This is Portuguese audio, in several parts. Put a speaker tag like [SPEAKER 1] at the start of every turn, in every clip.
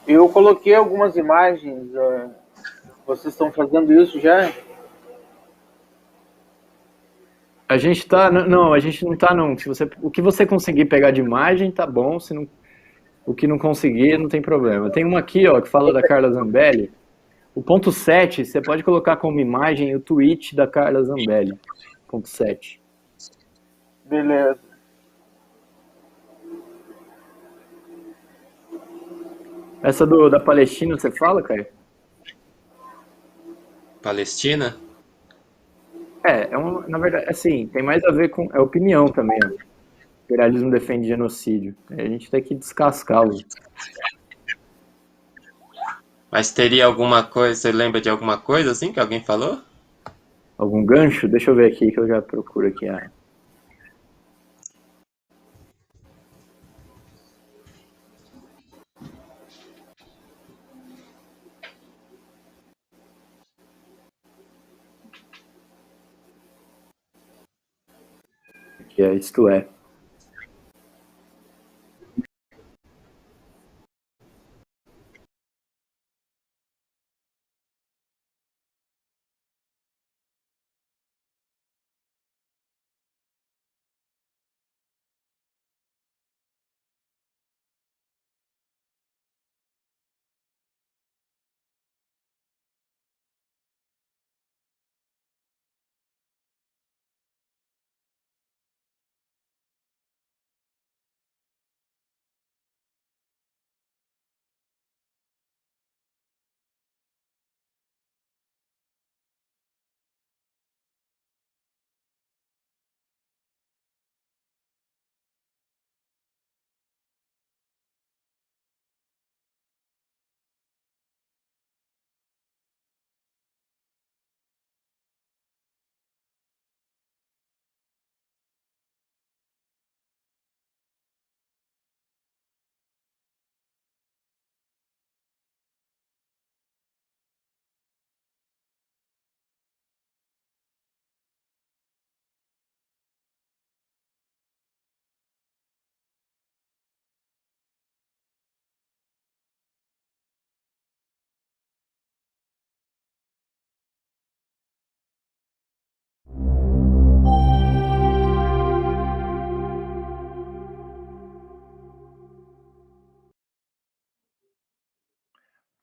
[SPEAKER 1] Eu coloquei algumas imagens. Vocês estão fazendo isso já?
[SPEAKER 2] A gente tá. Não, a gente não tá, não. Se você, o que você conseguir pegar de imagem, tá bom. Se não, o que não conseguir, não tem problema. Tem uma aqui, ó, que fala da Carla Zambelli. O ponto 7, você pode colocar como imagem o tweet da Carla Zambelli. Ponto 7.
[SPEAKER 1] Beleza.
[SPEAKER 2] Essa da Palestina, você fala, Caio?
[SPEAKER 3] Palestina?
[SPEAKER 2] Na verdade, assim, tem mais a ver com. É opinião também, ó. O imperialismo defende genocídio. A gente tem que descascá-lo.
[SPEAKER 3] Mas teria alguma coisa, você lembra de alguma coisa assim que alguém falou?
[SPEAKER 2] Algum gancho? Deixa eu ver aqui que eu já procuro aqui. Que é isto é.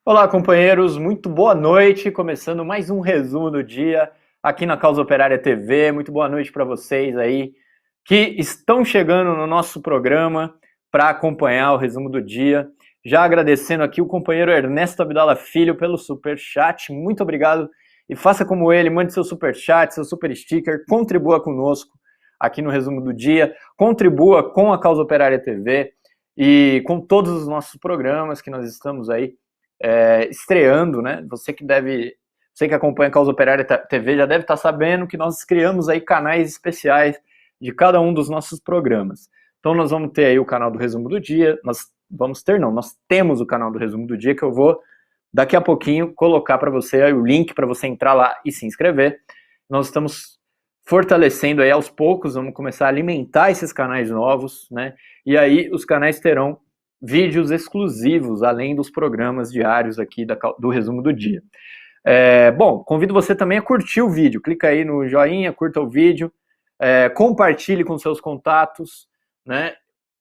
[SPEAKER 2] Olá, companheiros, muito boa noite. Começando mais um resumo do dia aqui na Causa Operária TV. Muito boa noite para vocês aí que estão chegando no nosso programa para acompanhar o resumo do dia. Já agradecendo aqui o companheiro Ernesto Abdala Filho pelo super chat. Muito obrigado e faça como ele, mande seu super chat, seu super sticker, contribua conosco aqui no resumo do dia, contribua com a Causa Operária TV e com todos os nossos programas que nós estamos aí estreando, né? Você que acompanha a Causa Operária TV já deve estar sabendo que nós criamos aí canais especiais de cada um dos nossos programas. Então nós vamos ter aí o canal do Resumo do Dia, nós temos o canal do Resumo do Dia que eu vou daqui a pouquinho colocar para você aí o link para você entrar lá e se inscrever. Nós estamos fortalecendo aí aos poucos, vamos começar a alimentar esses canais novos, né? E aí os canais terão vídeos exclusivos, além dos programas diários aqui do Resumo do Dia. Bom, convido você também a curtir o vídeo. Clica aí no joinha, curta o vídeo, compartilhe com seus contatos, né?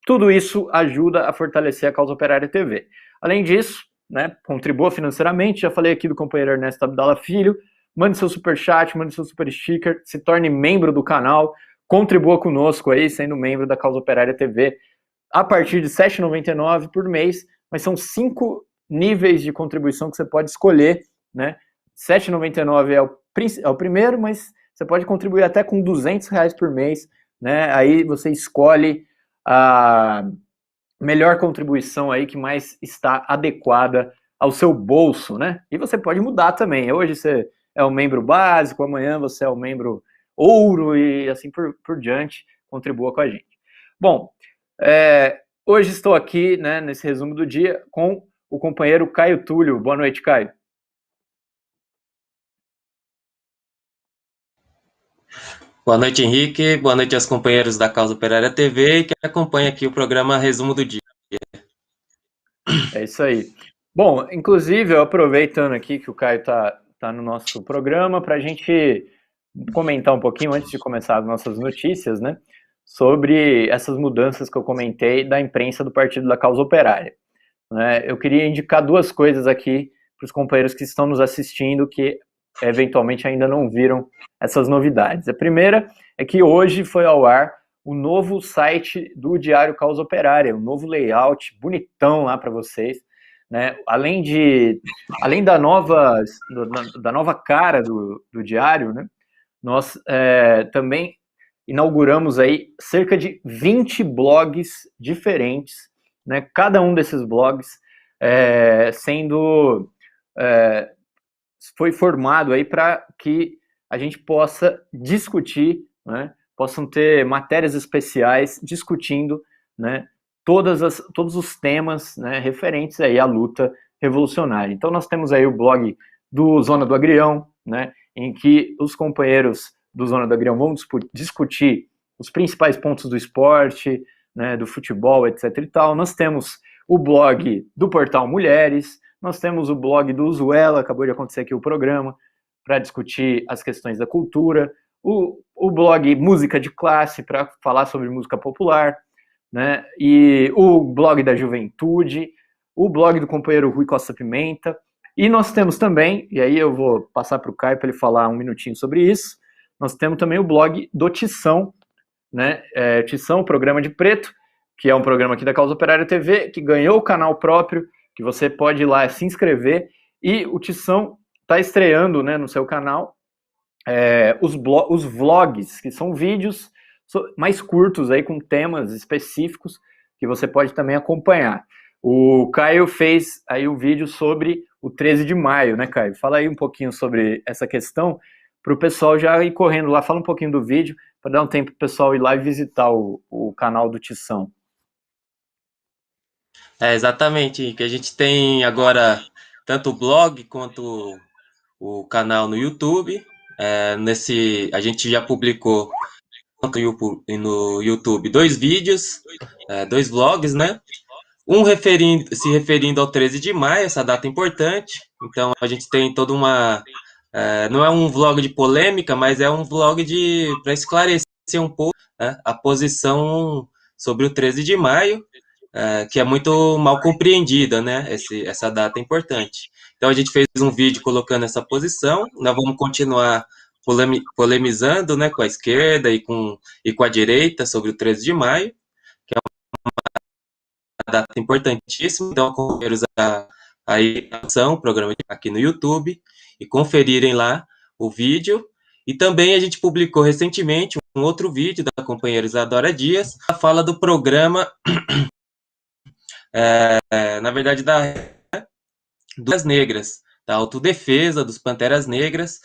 [SPEAKER 2] Tudo isso ajuda a fortalecer a Causa Operária TV. Além disso, né, contribua financeiramente. Já falei aqui do companheiro Ernesto Abdala Filho. Mande seu superchat, mande seu super sticker, se torne membro do canal, contribua conosco aí, sendo membro da Causa Operária TV a partir de R$ 7,99 por mês, mas são 5 níveis de contribuição que você pode escolher, né? R$ 7,99 é o primeiro, mas você pode contribuir até com R$ 200 por mês, né? Aí você escolhe a melhor contribuição aí que mais está adequada ao seu bolso, né? E você pode mudar também. Hoje você é o membro básico, amanhã você é o membro ouro e assim por diante. Contribua com a gente. Bom, hoje estou aqui, né, nesse resumo do dia com o companheiro Caio Túlio. Boa noite, Caio.
[SPEAKER 3] Boa noite, Henrique. Boa noite aos companheiros da Causa Operária TV que acompanham aqui o programa Resumo do Dia.
[SPEAKER 2] É isso aí. Bom, inclusive, eu aproveitando aqui que o Caio tá no nosso programa, para a gente comentar um pouquinho, antes de começar as nossas notícias, né, sobre essas mudanças que eu comentei da imprensa do Partido da Causa Operária. Né? Eu queria indicar duas coisas aqui para os companheiros que estão nos assistindo que eventualmente ainda não viram essas novidades. A primeira é que hoje foi ao ar o novo site do Diário Causa Operária, um novo layout bonitão lá para vocês. Né? Além da nova cara do Diário, né? Nós também inauguramos aí cerca de 20 blogs diferentes, né? Cada um desses blogs foi formado aí para que a gente possa discutir, né? Possam ter matérias especiais discutindo, né? Todos os temas, né, referentes aí à luta revolucionária. Então nós temos aí o blog do Zona do Agrião, né, em que os companheiros do Zona do Agrião vão discutir os principais pontos do esporte, né, do futebol, etc. e tal. Nós temos o blog do Portal Mulheres, nós temos o blog do Uzuela, acabou de acontecer aqui o programa, para discutir as questões da cultura, o blog Música de Classe, para falar sobre música popular, né? E o blog da Juventude, o blog do companheiro Rui Costa Pimenta, e nós temos também, e aí eu vou passar para o Caio para ele falar um minutinho sobre isso, nós temos também o blog do Tição, né? Tição, Programa de Preto, que é um programa aqui da Causa Operária TV, que ganhou o canal próprio, que você pode ir lá se inscrever, e o Tição está estreando, né, no seu canal os vlogs, que são vídeos mais curtos aí com temas específicos que você pode também acompanhar. O Caio fez aí um vídeo sobre o 13 de maio, né, Caio? Fala aí um pouquinho sobre essa questão para o pessoal já ir correndo lá. Fala um pouquinho do vídeo para dar um tempo para o pessoal ir lá e visitar o canal do Tição.
[SPEAKER 3] Exatamente, que a gente tem agora tanto o blog quanto o canal no YouTube. A gente já publicou no YouTube 2 vídeos, 2 vlogs, né? Um se referindo ao 13 de maio, essa data importante. Então a gente tem toda uma. Não é um vlog de polêmica, mas é um vlog para esclarecer um pouco, né, a posição sobre o 13 de maio, que é muito mal compreendida, né? Essa data é importante. Então a gente fez um vídeo colocando essa posição. Nós vamos continuar polemizando, né, com a esquerda e com a direita sobre o 13 de maio, que é uma data importantíssima. Então, companheiros, aí o programa aqui no YouTube e conferirem lá o vídeo. E também a gente publicou recentemente um outro vídeo da companheira Isadora Dias, a fala do programa, na verdade, das negras, da autodefesa, dos Panteras Negras.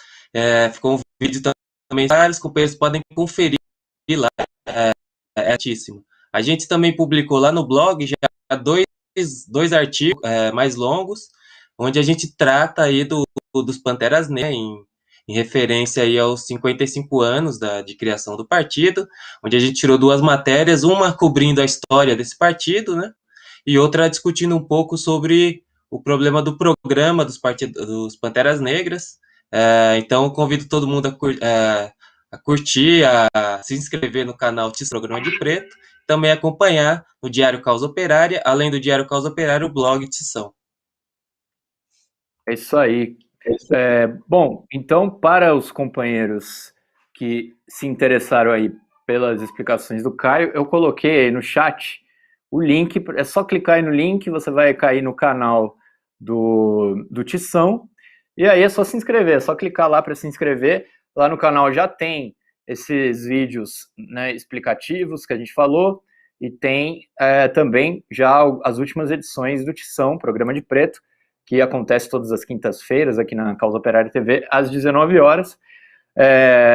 [SPEAKER 3] Ficou um vídeo também, vários companheiros podem conferir lá, é altíssimo. A gente também publicou lá no blog já dois artigos mais longos, onde a gente trata aí dos Panteras Negras, em referência aí aos 55 anos de criação do partido, onde a gente tirou 2 matérias, uma cobrindo a história desse partido, né, e outra discutindo um pouco sobre o problema do programa dos Panteras Negras. Então, eu convido todo mundo a curtir, a se inscrever no canal Tição Programa de Preto, também acompanhar o Diário Causa Operária, além do Diário Causa Operária, o blog Tição.
[SPEAKER 2] É isso aí. Bom, então, para os companheiros que se interessaram aí pelas explicações do Caio, eu coloquei aí no chat o link, é só clicar aí no link, você vai cair no canal do Tição, e aí é só se inscrever, é só clicar lá para se inscrever. Lá no canal já tem esses vídeos, né, explicativos que a gente falou, e tem também já as últimas edições do Tição, Programa de Preto, que acontece todas as quintas-feiras aqui na Causa Operária TV, às 19 horas.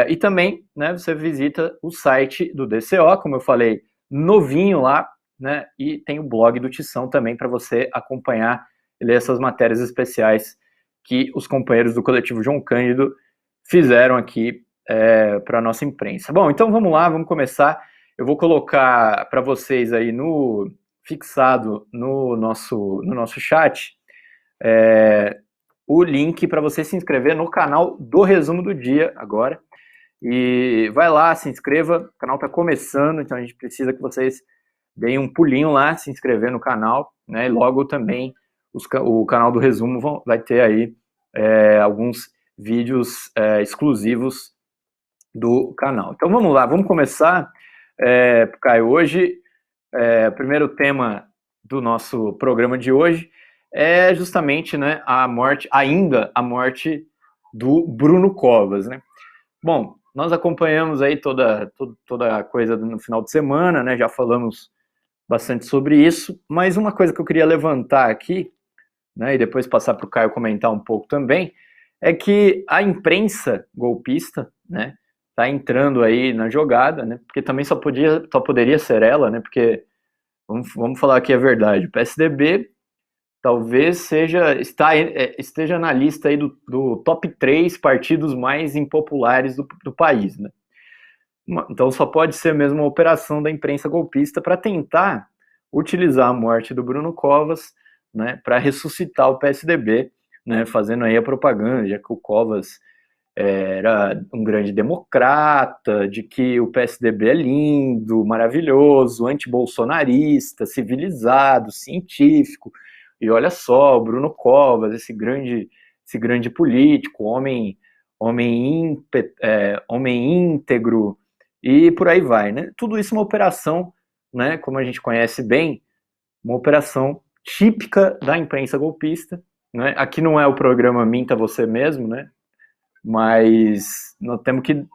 [SPEAKER 2] E também, né, você visita o site do DCO, como eu falei, novinho lá, né, e tem o blog do Tição também para você acompanhar e ler essas matérias especiais que os companheiros do coletivo João Cândido fizeram aqui para a nossa imprensa. Bom, então vamos lá, vamos começar. Eu vou colocar para vocês aí fixado no nosso chat o link para você se inscrever no canal do Resumo do Dia agora. E vai lá, se inscreva, o canal está começando, então a gente precisa que vocês deem um pulinho lá, se inscrever no canal, né? E logo também o canal do Resumo vai ter aí alguns vídeos exclusivos do canal. Então vamos lá, vamos começar, Caio. Hoje, o primeiro tema do nosso programa de hoje é justamente, né, a morte do Bruno Covas, né? Bom, nós acompanhamos aí toda a coisa no final de semana, né? Já falamos bastante sobre isso, mas uma coisa que eu queria levantar aqui, né, e depois passar para o Caio comentar um pouco também, é que a imprensa golpista, né, tá entrando aí na jogada, né? Porque também só poderia ser ela, né? Porque vamos falar aqui a verdade, o PSDB talvez esteja na lista aí do top 3 partidos mais impopulares do país, né? Então só pode ser mesmo uma operação da imprensa golpista para tentar utilizar a morte do Bruno Covas, né, para ressuscitar o PSDB, né, fazendo aí a propaganda, já que o Covas era um grande democrata, de que o PSDB é lindo, maravilhoso, antibolsonarista, civilizado, científico. E olha só, o Bruno Covas, esse grande político, homem íntegro, e por aí vai, né? Tudo isso é uma operação, né, como a gente conhece bem, uma operação típica da imprensa golpista, né? Aqui não é o programa Minta Você Mesmo, né? Mas nós temos que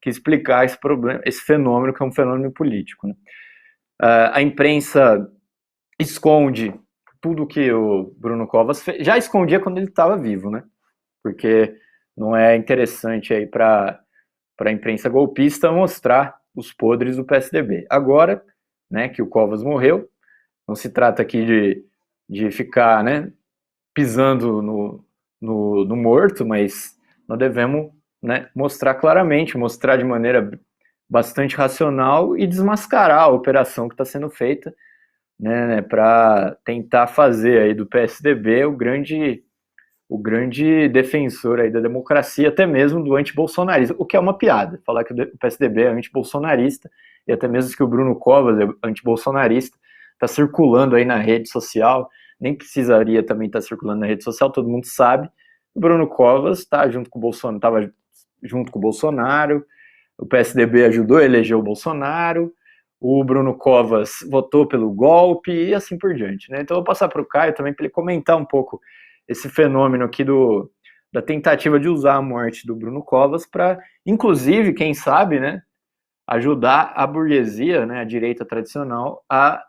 [SPEAKER 2] explicar esse problema, esse fenômeno que é um fenômeno político, né? A imprensa esconde tudo que o Bruno Covas fez, já escondia quando ele estava vivo, né? Porque não é interessante aí para a imprensa golpista mostrar os podres do PSDB. Agora, né, que o Covas morreu, não se trata aqui de ficar, né, pisando no morto, mas nós devemos, né, mostrar claramente, mostrar de maneira bastante racional e desmascarar a operação que está sendo feita, né, para tentar fazer aí do PSDB o grande defensor aí da democracia, até mesmo do antibolsonarismo, o que é uma piada, falar que o PSDB é antibolsonarista, e até mesmo que o Bruno Covas é antibolsonarista, está circulando aí na rede social, nem precisaria também estar circulando na rede social, todo mundo sabe. O Bruno Covas está junto com o Bolsonaro, estava junto com o Bolsonaro, o PSDB ajudou a eleger o Bolsonaro, o Bruno Covas votou pelo golpe e assim por diante, né? Então eu vou passar para o Caio também para ele comentar um pouco esse fenômeno aqui da tentativa de usar a morte do Bruno Covas para, inclusive, quem sabe, né, ajudar a burguesia, né, a direita tradicional, a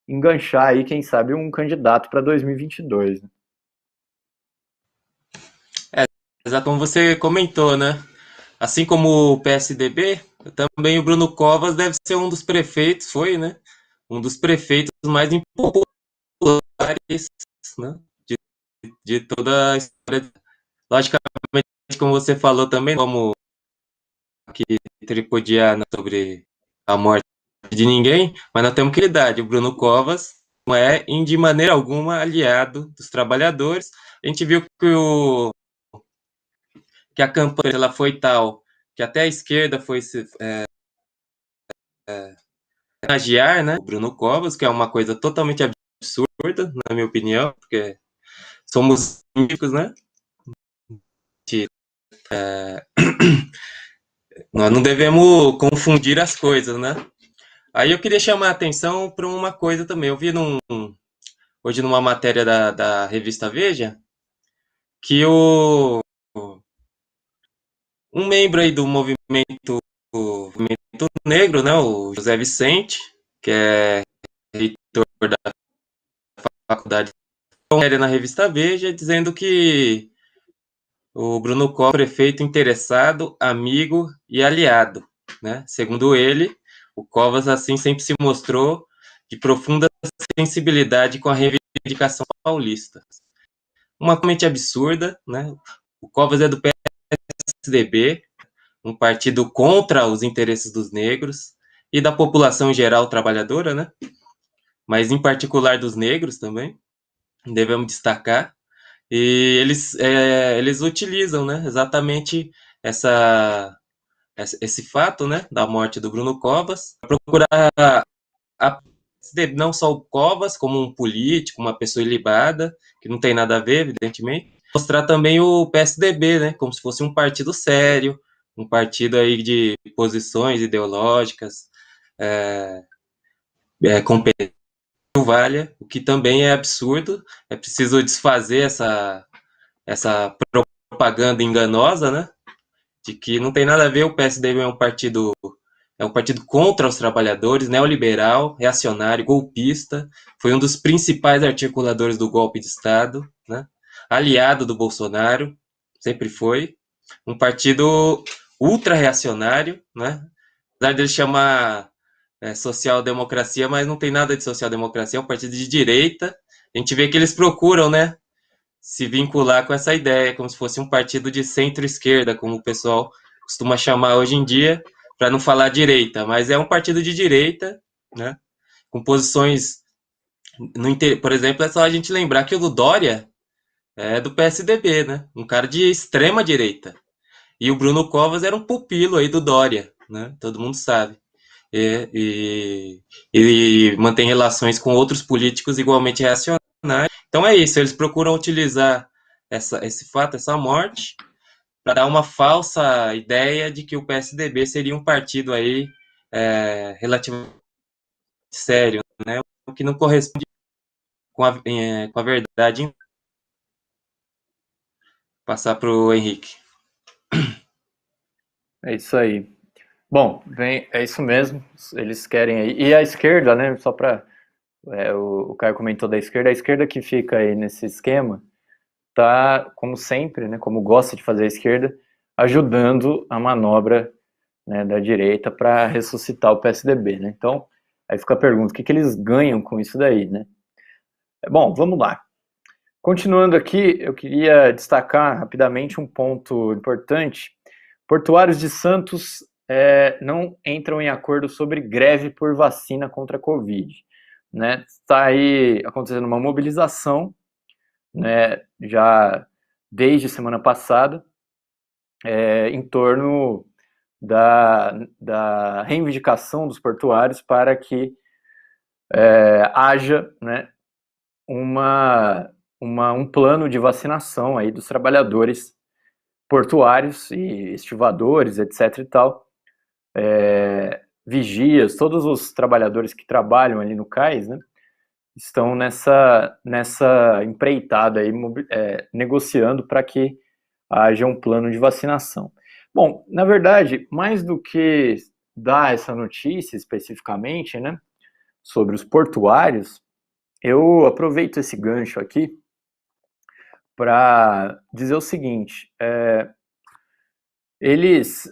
[SPEAKER 2] enganchar aí, quem sabe, um candidato para 2022. Né?
[SPEAKER 3] Exato, como você comentou, né? Assim como o PSDB, também o Bruno Covas deve ser um dos prefeitos, foi, né? Um dos prefeitos mais impopulares, né? De toda a história. Logicamente, como você falou também, como que tripudiar sobre a morte de ninguém, mas nós temos que lidar. O Bruno Covas não é, de maneira alguma, aliado dos trabalhadores. A gente viu que a campanha ela foi tal que até a esquerda foi homenagear, né, o Bruno Covas, que é uma coisa totalmente absurda, na minha opinião, porque somos amigos, né? Nós não devemos confundir as coisas, né? Aí eu queria chamar a atenção para uma coisa também. Eu vi hoje numa matéria da revista Veja que um membro aí do movimento negro, né, o José Vicente, que é reitor da faculdade, na revista Veja, dizendo que o Bruno Covas, prefeito interessado, amigo e aliado, né? Segundo ele, o Covas assim sempre se mostrou de profunda sensibilidade com a reivindicação paulista. Uma comente absurda, né? O Covas é do PSDB, um partido contra os interesses dos negros e da população em geral trabalhadora, né? Mas em particular dos negros também, devemos destacar. E eles utilizam, né, exatamente esse fato, né, da morte do Bruno Covas, para procurar não só o Covas como um político, uma pessoa ilibada, que não tem nada a ver, evidentemente, mostrar também o PSDB, né, como se fosse um partido sério, um partido aí de posições ideológicas, competente, valha, o que também é absurdo. É preciso desfazer essa propaganda enganosa, né, de que não tem nada a ver. O PSDB é um partido contra os trabalhadores, neoliberal, reacionário, golpista, foi um dos principais articuladores do golpe de Estado, né, aliado do Bolsonaro, sempre foi, um partido ultra-reacionário, né, apesar dele chamar social-democracia, mas não tem nada de social-democracia, é um partido de direita. A gente vê que eles procuram, né, se vincular com essa ideia, como se fosse um partido de centro-esquerda, como o pessoal costuma chamar hoje em dia, para não falar direita, mas é um partido de direita, né, com posições, por exemplo, é só a gente lembrar que o do Dória é do PSDB, né, um cara de extrema direita, e o Bruno Covas era um pupilo aí do Dória, né, todo mundo sabe. E mantém relações com outros políticos igualmente reacionários. Então é isso, eles procuram utilizar esse fato, essa morte, para dar uma falsa ideia de que o PSDB seria um partido aí relativamente sério, né? O que não corresponde com a verdade. Passar para o Henrique.
[SPEAKER 2] É isso aí. Bom, é isso mesmo. Eles querem aí. E a esquerda, né? Só para o Caio comentou da esquerda, a esquerda que fica aí nesse esquema tá, como sempre, né? Como gosta de fazer a esquerda, ajudando a manobra, né, da direita para ressuscitar o PSDB, né? Então, aí fica a pergunta: o que eles ganham com isso daí, né? Bom, vamos lá. Continuando aqui, eu queria destacar rapidamente um ponto importante. Portuários de Santos não entram em acordo sobre greve por vacina contra a Covid. Né? Está aí acontecendo uma mobilização, né, já desde semana passada, em torno da reivindicação dos portuários para que haja, né, um plano de vacinação aí dos trabalhadores portuários e estivadores, etc. e tal, vigias, todos os trabalhadores que trabalham ali no cais, né, estão nessa empreitada aí, negociando para que haja um plano de vacinação. Bom, na verdade, mais do que dar essa notícia especificamente, né, sobre os portuários, eu aproveito esse gancho aqui para dizer o seguinte: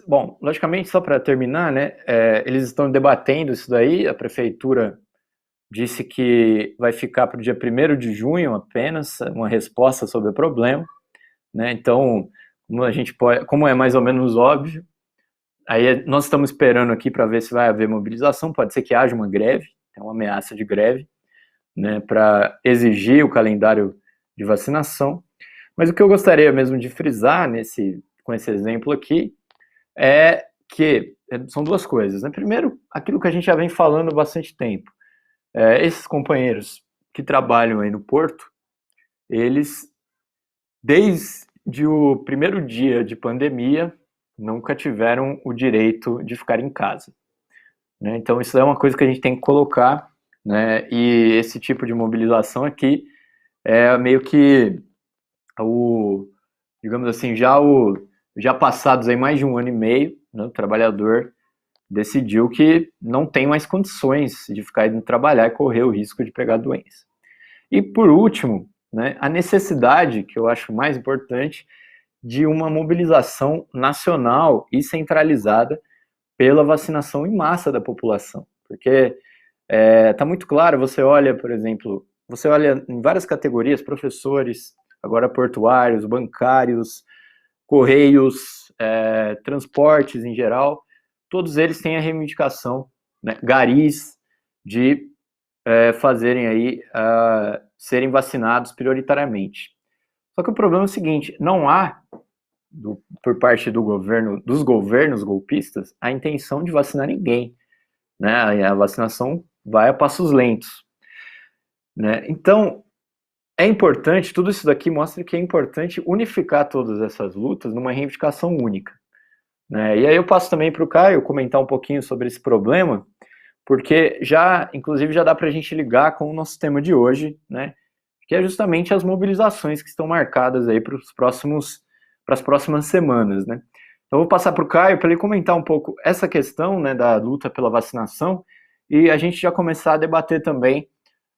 [SPEAKER 2] bom, logicamente, só para terminar, né, eles estão debatendo isso daí, a prefeitura disse que vai ficar para o dia 1º de junho apenas uma resposta sobre o problema, né, então, como é mais ou menos óbvio, aí nós estamos esperando aqui para ver se vai haver mobilização, pode ser que haja uma greve, é uma ameaça de greve, né, para exigir o calendário de vacinação, mas o que eu gostaria mesmo de frisar com esse exemplo aqui é que são duas coisas, né? Primeiro, aquilo que a gente já vem falando há bastante tempo. Esses companheiros que trabalham aí no porto, eles, desde o primeiro dia de pandemia, nunca tiveram o direito de ficar em casa, né? Então, isso é uma coisa que a gente tem que colocar, né? E esse tipo de mobilização aqui é meio que digamos assim, já passados aí mais de 1 ano e meio, né, o trabalhador decidiu que não tem mais condições de ficar indo trabalhar e correr o risco de pegar doença. E por último, né, a necessidade, que eu acho mais importante, de uma mobilização nacional e centralizada pela vacinação em massa da população. Porque está muito claro, você olha, por exemplo, em várias categorias, professores, agora portuários, bancários, correios, transportes em geral, todos eles têm a reivindicação, né, garis, de fazerem aí, serem vacinados prioritariamente. Só que o problema é o seguinte, não há, por parte dos governos golpistas, a intenção de vacinar ninguém, né? A vacinação vai a passos lentos, né? Então, é importante, tudo isso daqui mostra que é importante unificar todas essas lutas numa reivindicação única, né? E aí eu passo também para o Caio comentar um pouquinho sobre esse problema, porque inclusive já dá para a gente ligar com o nosso tema de hoje, né? Que é justamente as mobilizações que estão marcadas aí para as próximas semanas, né? Então eu vou passar para o Caio para ele comentar um pouco essa questão, né, da luta pela vacinação e a gente já começar a debater também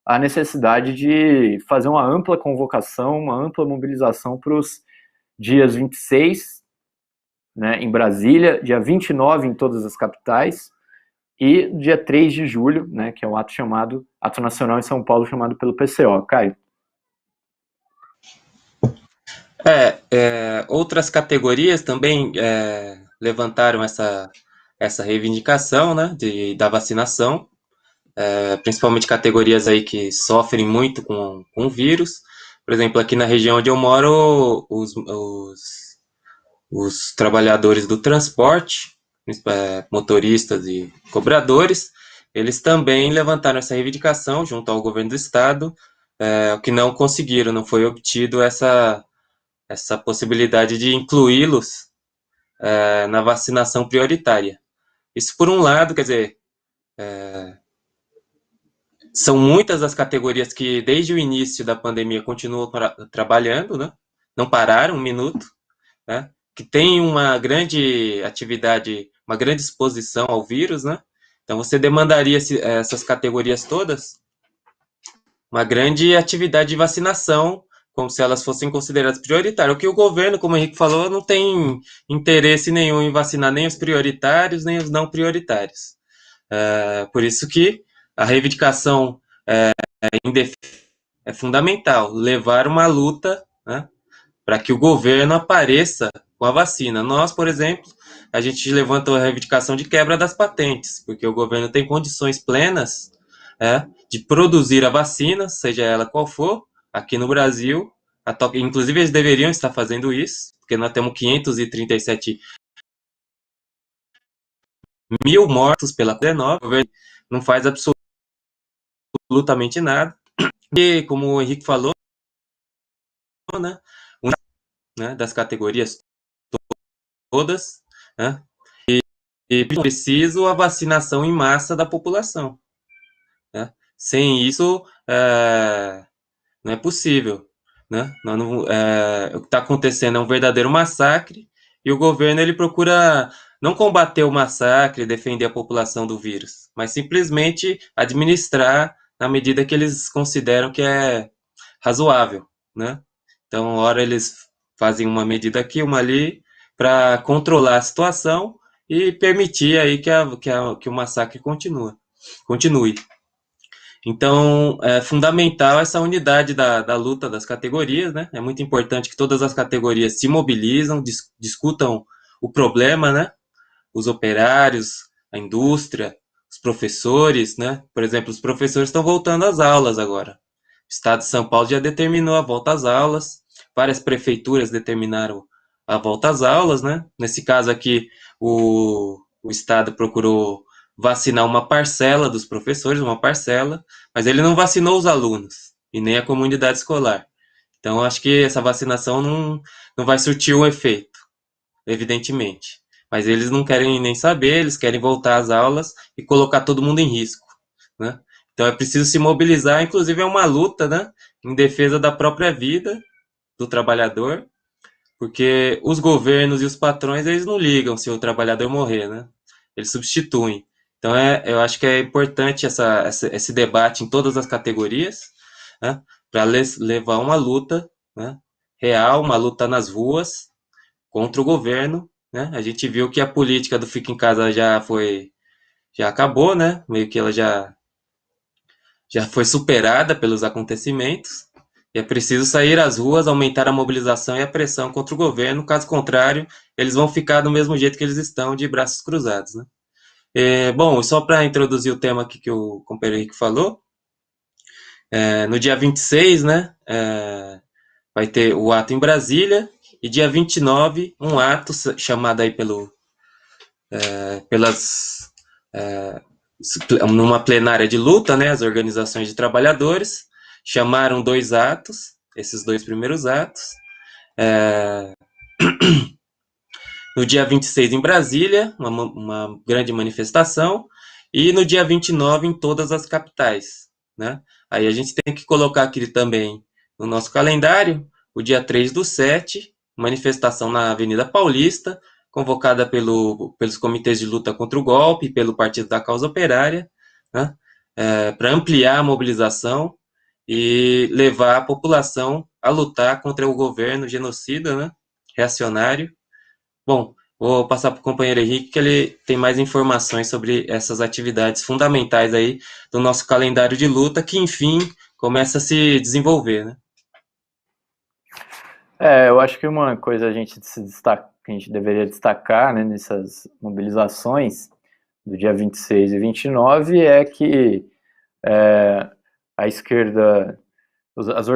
[SPEAKER 2] a necessidade de fazer uma ampla convocação, uma ampla mobilização para os dias 26, né, em Brasília, dia 29 em todas as capitais, e dia 3 de julho, né, que é o Ato Nacional em São Paulo, chamado pelo PCO. Caio.
[SPEAKER 3] Outras categorias também levantaram essa reivindicação, né, da vacinação, principalmente categorias aí que sofrem muito com o vírus. Por exemplo, aqui na região onde eu moro, os trabalhadores do transporte, motoristas e cobradores, eles também levantaram essa reivindicação junto ao governo do estado, o que não conseguiram, não foi obtido essa possibilidade de incluí-los na vacinação prioritária. Isso por um lado, quer dizer, são muitas as categorias que desde o início da pandemia continuam trabalhando, né? Não pararam um minuto, né? Que tem uma grande atividade, uma grande exposição ao vírus, né? Então você demandaria essas categorias todas uma grande atividade de vacinação, como se elas fossem consideradas prioritárias. O que o governo, como o Henrique falou, não tem interesse nenhum em vacinar nem os prioritários, nem os não prioritários. Por isso que a reivindicação é fundamental, levar uma luta, né, para que o governo apareça com a vacina. Nós, por exemplo, a gente levanta a reivindicação de quebra das patentes, porque o governo tem condições plenas de produzir a vacina, seja ela qual for, aqui no Brasil. Inclusive, eles deveriam estar fazendo isso, porque nós temos 537 mil mortos pela Covid-19, o governo não faz absolutamente nada. E, como o Henrique falou, né, das categorias todas, né, e preciso a vacinação em massa da população, né? Sem isso, não é possível, né? O que está acontecendo é um verdadeiro massacre e o governo ele procura não combater o massacre, defender a população do vírus, mas simplesmente administrar na medida que eles consideram que é razoável, né? Então, ora eles fazem uma medida aqui, uma ali, para controlar a situação e permitir aí que o massacre continue. Então, é fundamental essa unidade da luta das categorias, né? É muito importante que todas as categorias se mobilizam, discutam o problema, né? Os operários, a indústria, os professores, né? Por exemplo, os professores estão voltando às aulas agora. O Estado de São Paulo já determinou a volta às aulas, várias prefeituras determinaram a volta às aulas, né? Nesse caso aqui, o Estado procurou vacinar uma parcela dos professores, mas ele não vacinou os alunos e nem a comunidade escolar. Então, acho que essa vacinação não vai surtir um efeito, evidentemente. Mas eles não querem nem saber, eles querem voltar às aulas e colocar todo mundo em risco, né? Então, é preciso se mobilizar, inclusive é uma luta, né, em defesa da própria vida do trabalhador, porque os governos e os patrões, eles não ligam se o trabalhador morrer, né? Eles substituem. Então, eu acho que é importante esse debate em todas as categorias, né, para levar uma luta, né, real, uma luta nas ruas contra o governo, né? A gente viu que a política do Fica em Casa já acabou, né? Meio que ela já foi superada pelos acontecimentos. E é preciso sair às ruas, aumentar a mobilização e a pressão contra o governo, caso contrário, eles vão ficar do mesmo jeito que eles estão, de braços cruzados, né? Bom, só para introduzir o tema aqui que o companheiro Henrique falou, no dia 26, né, vai ter o ato em Brasília, e dia 29, um ato chamado aí numa plenária de luta, né, as organizações de trabalhadores chamaram 2 atos, esses 2 primeiros atos, no dia 26 em Brasília, uma grande manifestação, e no dia 29 em todas as capitais, né? Aí a gente tem que colocar aqui também no nosso calendário, o dia 3/7, manifestação na Avenida Paulista, convocada pelos comitês de luta contra o golpe, pelo Partido da Causa Operária, né? Para ampliar a mobilização e levar a população a lutar contra o governo genocida, né? Reacionário. Bom, vou passar para o companheiro Henrique, que ele tem mais informações sobre essas atividades fundamentais aí do nosso calendário de luta, que, enfim, começa a se desenvolver, né?
[SPEAKER 2] Eu acho que uma coisa que a gente deveria destacar, né, nessas mobilizações do dia 26 e 29 é que a esquerda, as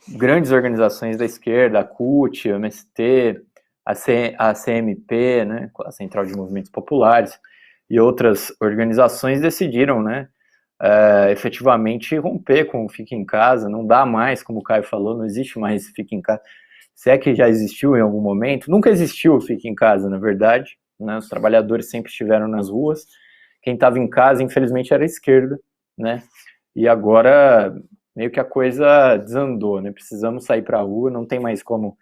[SPEAKER 2] grandes organizações da esquerda, a CUT, o MST, a CMP, né, a Central de Movimentos Populares, e outras organizações decidiram, né, efetivamente romper com o Fique em Casa. Não dá mais, como o Caio falou, não existe mais Fique em Casa. Se é que já existiu em algum momento, nunca existiu o Fique em Casa, na verdade, né, os trabalhadores sempre estiveram nas ruas, quem estava em casa, infelizmente, era a esquerda, né, e agora meio que a coisa desandou, né, precisamos sair para a rua, não tem mais como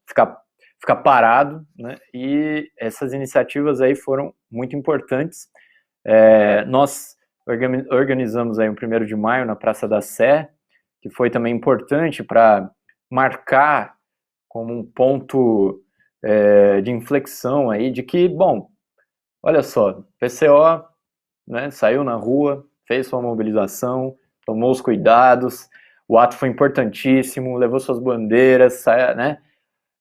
[SPEAKER 2] ficar parado, né, e essas iniciativas aí foram muito importantes. Nós organizamos aí o 1º de maio na Praça da Sé, que foi também importante para marcar como um ponto de inflexão aí de que, bom, olha só, PCO, né, saiu na rua, fez sua mobilização, tomou os cuidados, o ato foi importantíssimo, levou suas bandeiras, né,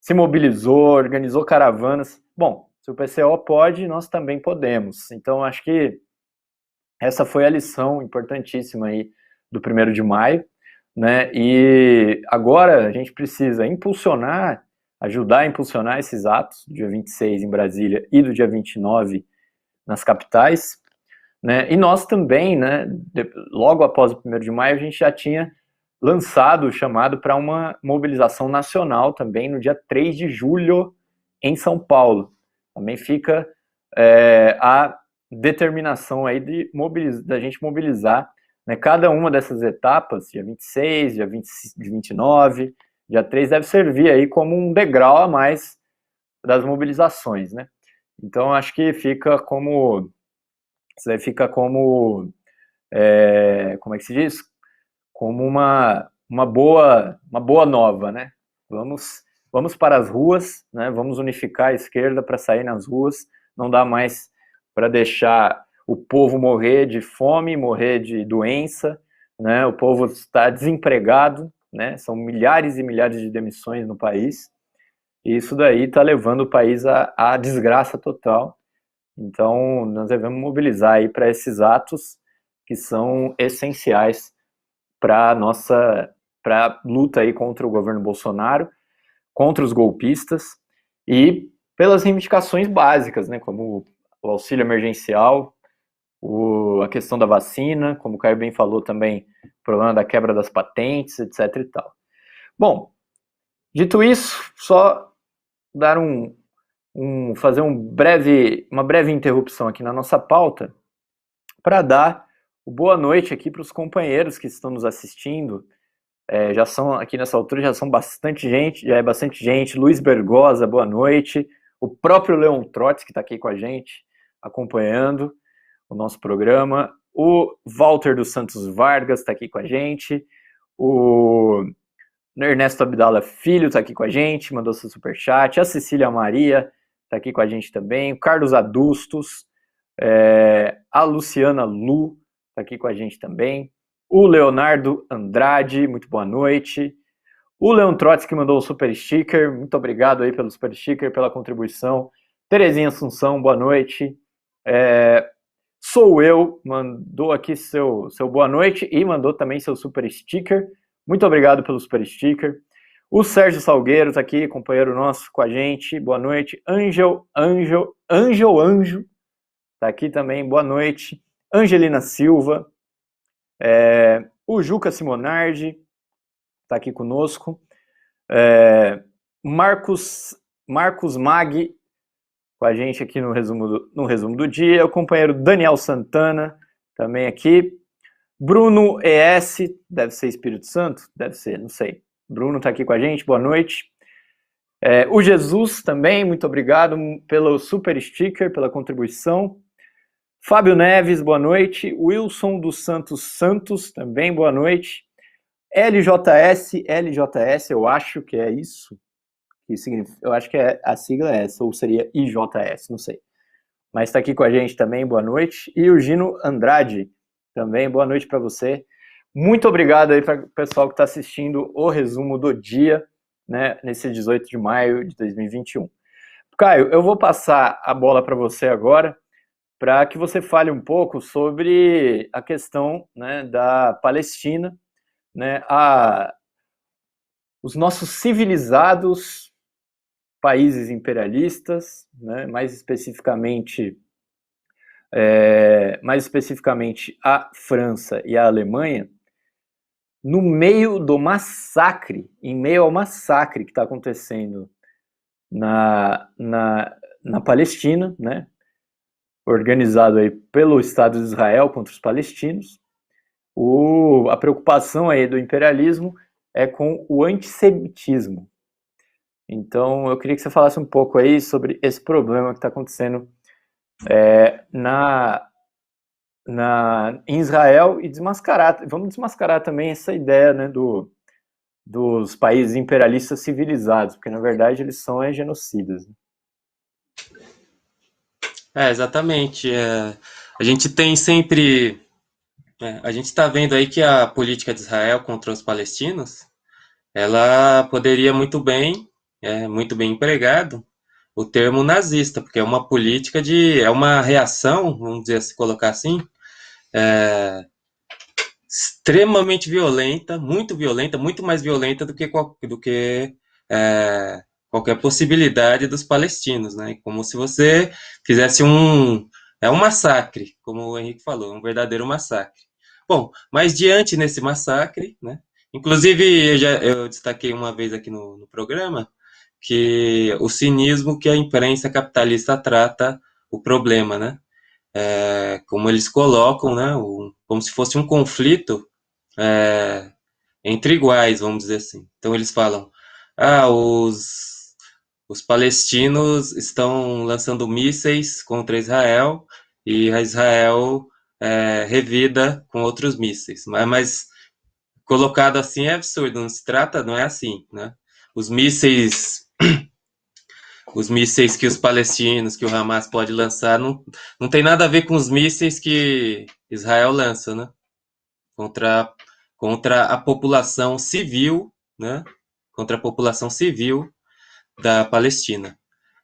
[SPEAKER 2] se mobilizou, organizou caravanas. Bom, se o PCO pode, nós também podemos. Então, acho que essa foi a lição importantíssima aí do 1º de maio, né? E agora a gente precisa ajudar a impulsionar esses atos, do dia 26 em Brasília e do dia 29 nas capitais, né? E nós também, né, logo após o 1º de maio, a gente já tinha lançado o chamado para uma mobilização nacional também no dia 3 de julho em São Paulo. Também fica a determinação aí da gente mobilizar, né, cada uma dessas etapas, dia 26, dia 29, dia 3, deve servir aí como um degrau a mais das mobilizações, né? Então, acho que fica como... Isso aí fica como... como é que se diz? Como uma boa nova, né? Vamos para as ruas, né? Vamos unificar a esquerda para sair nas ruas. Não dá mais para deixar o povo morrer de fome, morrer de doença, né? O povo está desempregado, né? São milhares e milhares de demissões no país, e isso daí está levando o país à desgraça total. Então, nós devemos mobilizar aí para esses atos que são essenciais para a luta aí contra o governo Bolsonaro, contra os golpistas e pelas reivindicações básicas, né? Como o auxílio emergencial, a questão da vacina, como o Caio bem falou também, o problema da quebra das patentes, etc. e tal. Bom, dito isso, só dar fazer uma breve interrupção aqui na nossa pauta para dar boa noite aqui para os companheiros que estão nos assistindo. Já são, aqui nessa altura, já é bastante gente. Luiz Bergosa, boa noite. O próprio Leon Trotsky está aqui com a gente, acompanhando o nosso programa. O Walter dos Santos Vargas está aqui com a gente. O Ernesto Abdala Filho está aqui com a gente, mandou seu superchat. A Cecília Maria está aqui com a gente também. O Carlos Adustos. A Luciana Lu está aqui com a gente também. O Leonardo Andrade, muito boa noite. O Leon Trotsky mandou o super sticker, muito obrigado aí pelo super sticker, pela contribuição. Terezinha Assunção, boa noite. Sou eu, mandou aqui seu boa noite e mandou também seu super sticker. muito obrigado pelo super sticker. O Sérgio Salgueiro está aqui, companheiro nosso com a gente, boa noite. Anjo, está aqui também, boa noite. Angelina Silva, o Juca Simonardi está aqui conosco. Marcos Mag com a gente aqui no resumo do dia. O companheiro Daniel Santana também aqui. Bruno ES, deve ser Espírito Santo? Deve ser, não sei. Bruno está aqui com a gente, boa noite. O Jesus também, muito obrigado pelo super sticker, pela contribuição. Fábio Neves, boa noite. Wilson dos Santos também, boa noite. LJS, eu acho que é isso. Que significa, eu acho que a sigla é essa, ou seria IJS, não sei. Mas está aqui com a gente também, boa noite. E o Gino Andrade, também, boa noite para você. Muito obrigado aí para o pessoal que está assistindo o resumo do dia, né, nesse 18 de maio de 2021. Caio, eu vou passar a bola para você agora, para que você fale um pouco sobre a questão, né, da Palestina, né, os nossos civilizados países imperialistas, né, mais especificamente a França e a Alemanha, no meio do massacre, em meio ao massacre que está acontecendo na Palestina, né, organizado aí pelo Estado de Israel contra os palestinos. A preocupação aí do imperialismo é com o antissemitismo. Então, eu queria que você falasse um pouco aí sobre esse problema que está acontecendo em Israel e vamos desmascarar também essa ideia, né, dos países imperialistas civilizados, porque na verdade eles são genocidas.
[SPEAKER 3] Exatamente. A gente tem sempre... a gente está vendo aí que a política de Israel contra os palestinos, ela poderia muito bem empregado, o termo nazista, porque é uma política é uma reação, vamos dizer, se colocar assim, extremamente violenta, muito mais violenta do que qualquer possibilidade dos palestinos, né? Como se você fizesse um massacre, como o Henrique falou, um verdadeiro massacre. Bom, mas diante nesse massacre, né? Inclusive eu destaquei uma vez aqui no programa que o cinismo que a imprensa capitalista trata o problema, né? Como eles colocam, né? Como se fosse um conflito entre iguais, vamos dizer assim. Então eles falam, os palestinos estão lançando mísseis contra Israel e a Israel revida com outros mísseis. Mas colocado assim é absurdo, não é assim, né? Os mísseis que os palestinos, que o Hamas pode lançar, não tem nada a ver com os mísseis que Israel lança, né? Contra a população civil, né? Contra a população civil da Palestina.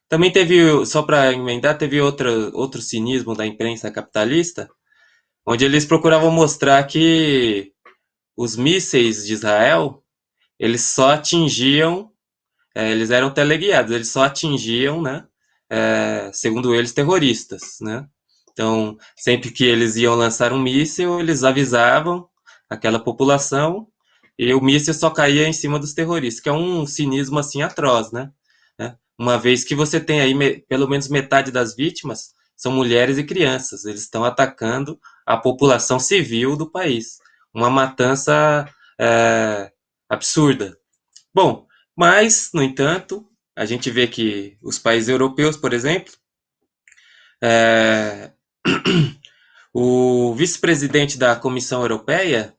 [SPEAKER 3] Também teve, só para emendar, teve outro cinismo da imprensa capitalista, onde eles procuravam mostrar que os mísseis de Israel, eles só atingiam, eles eram teleguiados, eles só atingiam, né, segundo eles, terroristas, né? Então, sempre que eles iam lançar um míssil, eles avisavam aquela população e o míssil só caía em cima dos terroristas, que é um cinismo, assim, atroz, né? Uma vez que você tem aí pelo menos metade das vítimas são mulheres e crianças, eles estão atacando a população civil do país. Uma matança absurda. Bom, mas, no entanto, a gente vê que os países europeus, por exemplo, o vice-presidente da Comissão Europeia,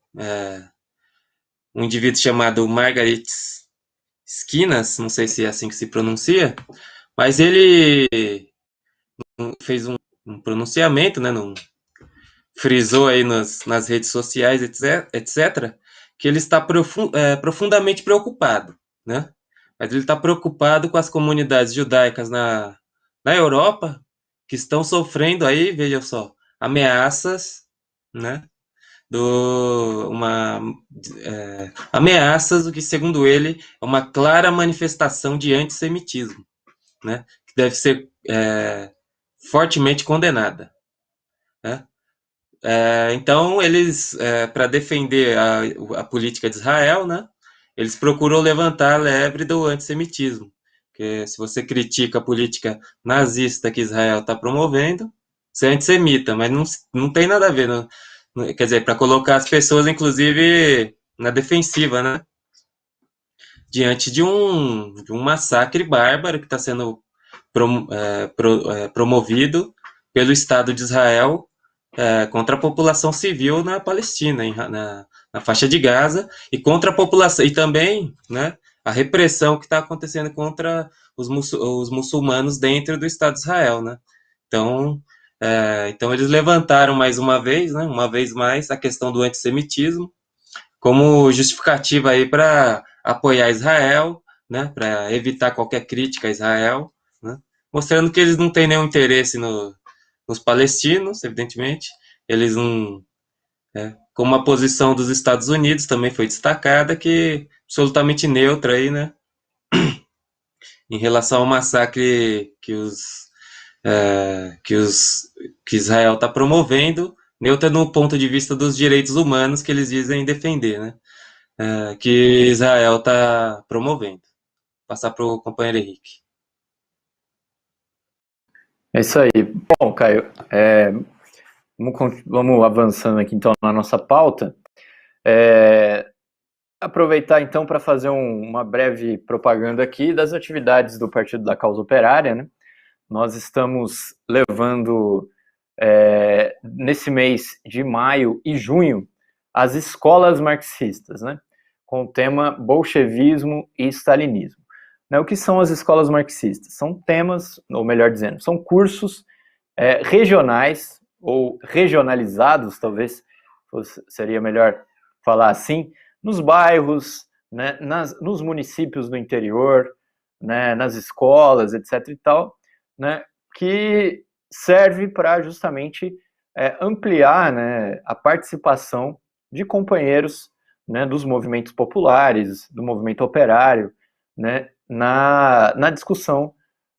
[SPEAKER 3] um indivíduo chamado Margaret Schinas, não sei se é assim que se pronuncia, mas ele fez um pronunciamento, né, frisou aí nas redes sociais, etc., que ele está profundamente preocupado, né? Mas ele está preocupado com as comunidades judaicas na Europa, que estão sofrendo aí, veja só, ameaças, né, ameaças, o que, segundo ele, é uma clara manifestação de antissemitismo, né, que deve ser fortemente condenada, né? Então, eles, para defender a política de Israel, né, eles procuram levantar a lebre do antissemitismo, porque se você critica a política nazista que Israel está promovendo, você é antissemita, mas não tem nada a ver, quer dizer, para colocar as pessoas, inclusive, na defensiva, né, diante de um massacre bárbaro que está sendo promovido pelo Estado de Israel contra a população civil na Palestina, na faixa de Gaza, e contra a população, e também, né, a repressão que está acontecendo contra os muçulmanos dentro do Estado de Israel, né? Então eles levantaram mais uma vez, né, uma vez mais, a questão do antissemitismo como justificativa aí para apoiar Israel, né, para evitar qualquer crítica a Israel, né, mostrando que eles não têm nenhum interesse nos palestinos, evidentemente. Eles não, como a posição dos Estados Unidos também foi destacada, que absolutamente neutra aí, né, em relação ao massacre que Israel está promovendo, neutra no ponto de vista dos direitos humanos que eles dizem defender, né, que Israel está promovendo. Passar para o companheiro Henrique.
[SPEAKER 2] É isso aí. Bom, Caio, vamos avançando aqui então na nossa pauta. Aproveitar então para fazer uma breve propaganda aqui das atividades do Partido da Causa Operária, né? Nós estamos levando nesse mês de maio e junho as escolas marxistas, né? Com o tema bolchevismo e stalinismo. O que são as escolas marxistas? São temas, ou melhor dizendo, são cursos regionais ou regionalizados, talvez seria melhor falar assim, nos bairros, né, nos municípios do interior, né, nas escolas, etc. e tal, né, que serve para justamente ampliar, né, a participação de companheiros, né, dos movimentos populares, do movimento operário, né, na discussão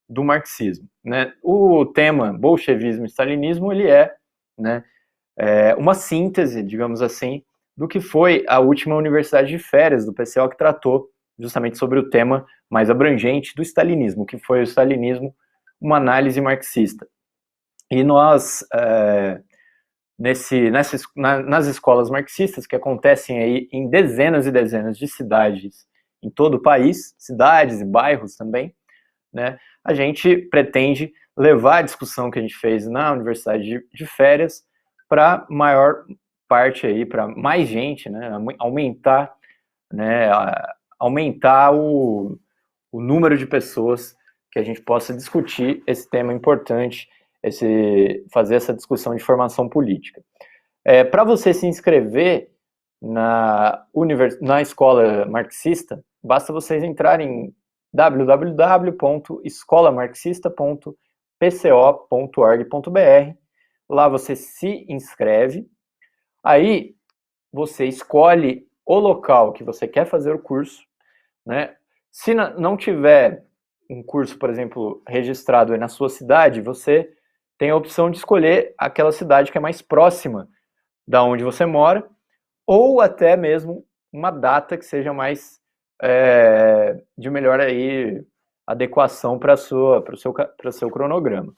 [SPEAKER 2] do marxismo, né? O tema bolchevismo e stalinismo, ele né, uma síntese, digamos assim, do que foi a última Universidade de Férias do PCO, que tratou justamente sobre o tema mais abrangente do stalinismo, que foi o stalinismo, uma análise marxista. E nós, nas escolas marxistas, que acontecem aí em dezenas e dezenas de cidades em todo o país, cidades e bairros também, né, a gente pretende levar a discussão que a gente fez na Universidade de Férias para maior parte aí, para mais gente, né, aumentar o número de pessoas que a gente possa discutir esse tema importante, fazer essa discussão de formação política. Para você se inscrever na escola marxista, basta vocês entrarem em www.escolamarxista.pco.org.br. Lá você se inscreve, aí você escolhe o local que você quer fazer o curso, né? Se não tiver um curso, por exemplo, registrado aí na sua cidade, você tem a opção de escolher aquela cidade que é mais próxima da onde você mora, ou até mesmo uma data que seja mais de melhor aí adequação para o seu cronograma,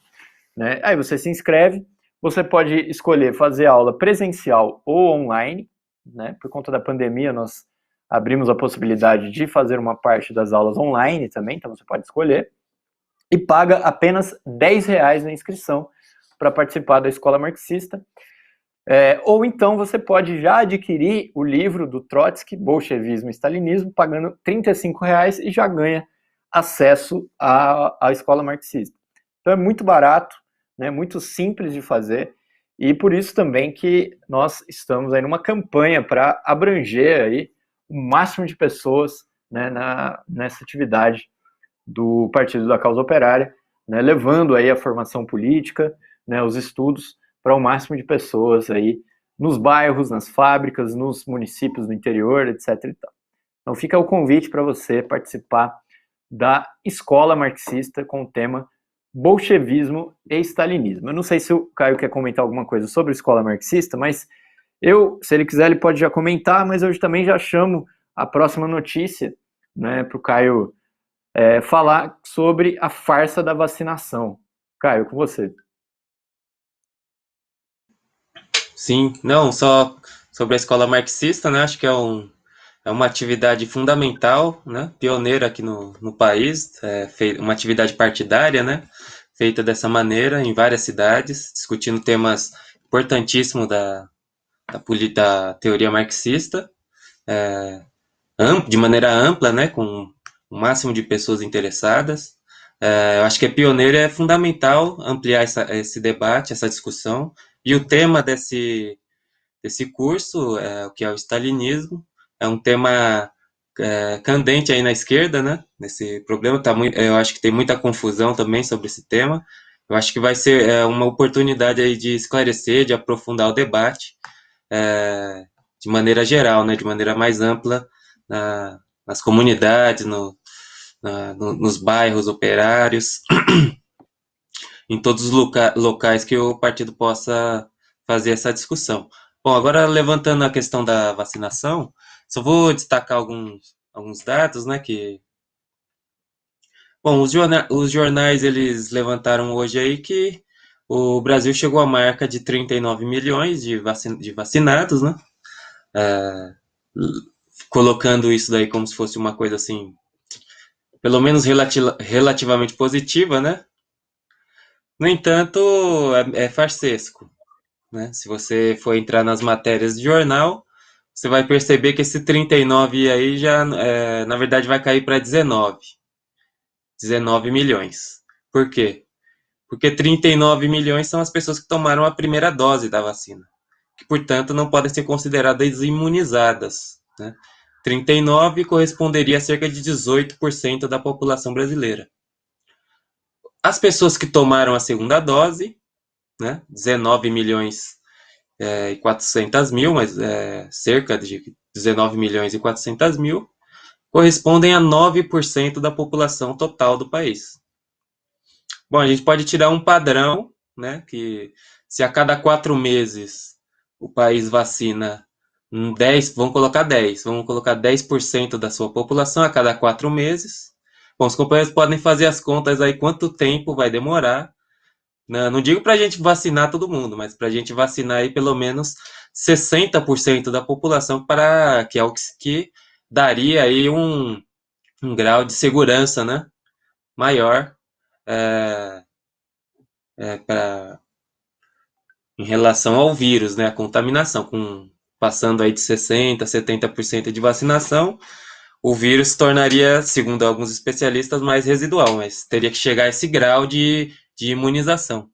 [SPEAKER 2] né? Aí você se inscreve, você pode escolher fazer aula presencial ou online, né? Por conta da pandemia, nós abrimos a possibilidade de fazer uma parte das aulas online também, então você pode escolher, e paga apenas R$10 na inscrição para participar da escola marxista. Ou então você pode já adquirir o livro do Trotsky, Bolchevismo e Stalinismo, pagando R$35 e já ganha acesso à escola marxista. Então é muito barato, né, muito simples de fazer, e por isso também que nós estamos aí numa campanha para abranger aí o máximo de pessoas, né, nessa atividade do Partido da Causa Operária, né, levando aí a formação política, né, os estudos para o máximo de pessoas aí nos bairros, nas fábricas, nos municípios do interior, etc. e tal. Então fica o convite para você participar da escola marxista com o tema bolchevismo e stalinismo. Eu não sei se o Caio quer comentar alguma coisa sobre a escola marxista, mas se ele quiser, ele pode já comentar, mas eu também já chamo a próxima notícia, né, para o Caio falar sobre a farsa da vacinação. Caio, com você.
[SPEAKER 3] Sim, não, só sobre a escola marxista, né, acho que é uma atividade fundamental, né, pioneira aqui no país, uma atividade partidária, né, feita dessa maneira em várias cidades, discutindo temas importantíssimos da teoria marxista, de maneira ampla, né, com o máximo de pessoas interessadas. Eu acho que é pioneiro, é fundamental ampliar esse debate, essa discussão, e o tema desse curso, que é o stalinismo, é um tema candente aí na esquerda, né, nesse problema, eu acho que tem muita confusão também sobre esse tema. Eu acho que vai ser uma oportunidade aí de esclarecer, de aprofundar o debate, de maneira geral, né, de maneira mais ampla, nas comunidades, nos bairros operários, em todos os locais que o partido possa fazer essa discussão. Bom, agora levantando a questão da vacinação, só vou destacar alguns dados, né, bom, os jornais, eles levantaram hoje aí que o Brasil chegou à marca de 39 milhões de vacinados, né, colocando isso daí como se fosse uma coisa assim, pelo menos relativamente positiva, né? No entanto, é farsesco, né? Se você for entrar nas matérias de jornal, você vai perceber que esse 39 aí já, na verdade, vai cair para 19 milhões. Por quê? Porque 39 milhões são as pessoas que tomaram a primeira dose da vacina, que, portanto, não podem ser consideradas imunizadas, né? 39 corresponderia a cerca de 18% da população brasileira. As pessoas que tomaram a segunda dose, né, 19 milhões e 400 mil, mas cerca de 19 milhões e 400 mil, correspondem a 9% da população total do país. Bom, a gente pode tirar um padrão, né, que se a cada 4 meses o país vacina 10, vamos colocar 10% da sua população a cada 4 meses. Bom, os companheiros podem fazer as contas aí quanto tempo vai demorar. Não digo para a gente vacinar todo mundo, mas para a gente vacinar aí pelo menos 60% da população, que é o que daria aí um grau de segurança, né, maior em relação ao vírus, né, a contaminação, passando aí de 60%, 70% de vacinação, o vírus se tornaria, segundo alguns especialistas, mais residual, mas teria que chegar a esse grau de imunização.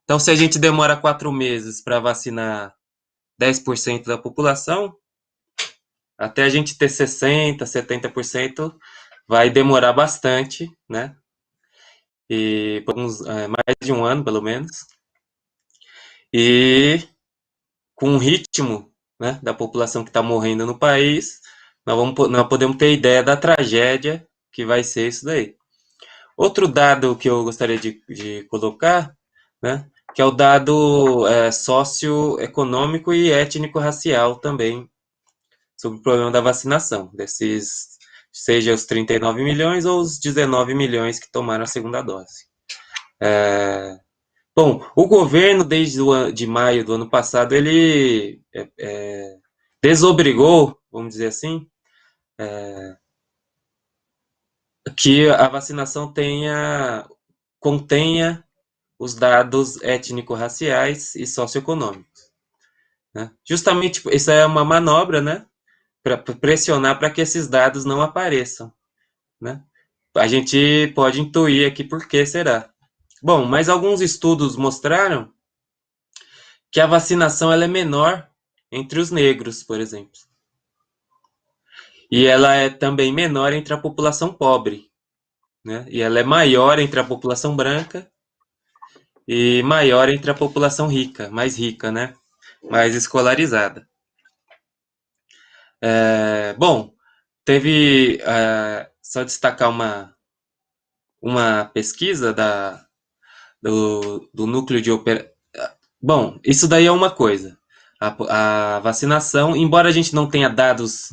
[SPEAKER 3] Então, se a gente demora 4 meses para vacinar 10% da população, até a gente ter 60%, 70%, vai demorar bastante, né? E mais de um ano, pelo menos. E com o ritmo, né, da população que está morrendo no país, nós podemos ter ideia da tragédia que vai ser isso daí. Outro dado que eu gostaria de colocar, né, que é o dado socioeconômico e étnico-racial também, sobre o problema da vacinação, seja os 39 milhões ou os 19 milhões que tomaram a segunda dose. Bom, o governo, desde de maio do ano passado, ele desobrigou, vamos dizer assim, que a vacinação contenha os dados étnico-raciais e socioeconômicos, né? Justamente, isso é uma manobra, né, para pressionar para que esses dados não apareçam, né? A gente pode intuir aqui por que será. Bom, mas alguns estudos mostraram que a vacinação ela é menor entre os negros, por exemplo. E ela é também menor entre a população pobre, né? E ela é maior entre a população branca e maior entre a população rica, mais rica, né? mais escolarizada. Bom, teve, só destacar uma pesquisa do núcleo de operação. Bom, isso daí é uma coisa. A vacinação, embora a gente não tenha dados